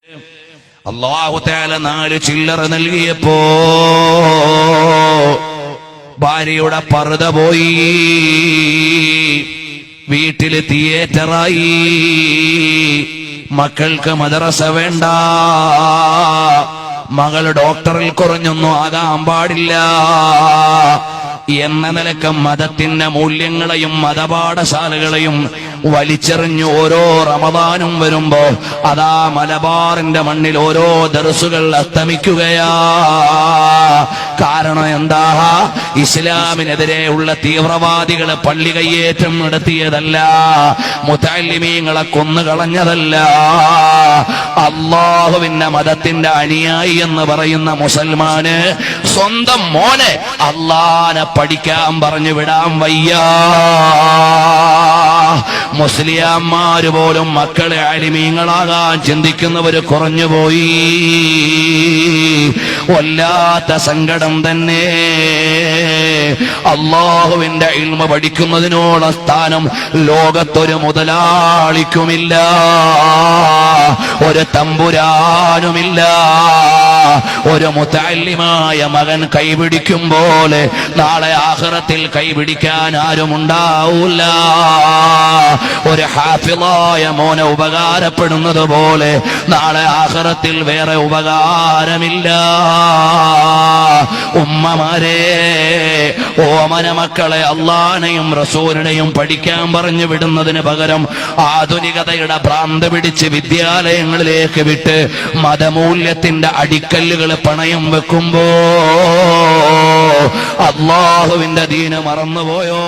അല്ലാഹു തആല 4 ചില്ലറ നൽകിയപ്പോ ഭാര്യയുടെ പർദ്ദ പോയി, വീട്ടില് തിയേറ്ററായി, മക്കൾക്ക് മദ്രസ വേണ്ട, മകൾ ഡോക്ടറിൽ കുറഞ്ഞൊന്നും ആകാൻ പാടില്ല എന്ന നിലക്ക് മതത്തിന്റെ മൂല്യങ്ങളെയും മതപാഠശാലകളെയും വലിച്ചെറിഞ്ഞ് ഓരോ റമദാനും വരുമ്പോ അതാ മലബാറിന്റെ മണ്ണിൽ ഓരോ ദർസുകൾ അസ്തമിക്കുകയാ. കാരണം എന്താ? ഇസ്ലാമിനെതിരെയുള്ള തീവ്രവാദികളെ പള്ളി കയ്യേറ്റം നടത്തിയതല്ല, മുതഅല്ലിമീങ്ങളെ കൊന്നുകളഞ്ഞതല്ല. അല്ലാഹുവിന്റെ മതത്തിന്റെ അനുയായി എന്ന് പറയുന്ന മുസൽമാന് സ്വന്തം മോനെ അല്ലാഹനെ പഠിക്കാൻ പറഞ്ഞു വിടാൻ വയ്യ. മുസ്ലിയാന്മാര് പോലും മക്കളെ അലിമീങ്ങളാകാൻ ചിന്തിക്കുന്നവര് കുറഞ്ഞുപോയി. വല്ലാത്ത സങ്കടം തന്നെ. അല്ലാഹുവിന്റെ ഇൽമ പഠിക്കുന്നതിനോട് സ്ഥാനം ലോകത്തൊരു മുതലാളിക്കുമില്ല, ഒരു തമ്പുരാനുമില്ല. ഒരു മുതഅല്ലിമായ മകൻ കൈപിടിക്കും പോലെ നാളെ ആഖിറത്തിൽ കൈപിടിക്കാൻ ആരുമുണ്ടാവൂല. ഒരു ഹാഫിളായ മോനെ ഉപകാരപ്പെടുന്നത് പോലെ നാളെ ആഖിറത്തിൽ വേറെ ഉപകാരമില്ല. ഉമ്മമാരെ, ഓമന മക്കളെ അല്ലാഹുവിനെയും റസൂലിനെയും പഠിക്കാൻ പറഞ്ഞു വിടുന്നതിന് പകരം ആധുനികതയുടെ ഭ്രാന്ത് പിടിച്ച് വിദ്യാലയങ്ങളിലേക്ക് വിട്ട് മതമൂല്യത്തിന്റെ അടിക്കല്ലുകൾ പണയം വെക്കുമ്പോ അല്ലാഹുവിന്റെ ദീന് മറന്നുപോയോ?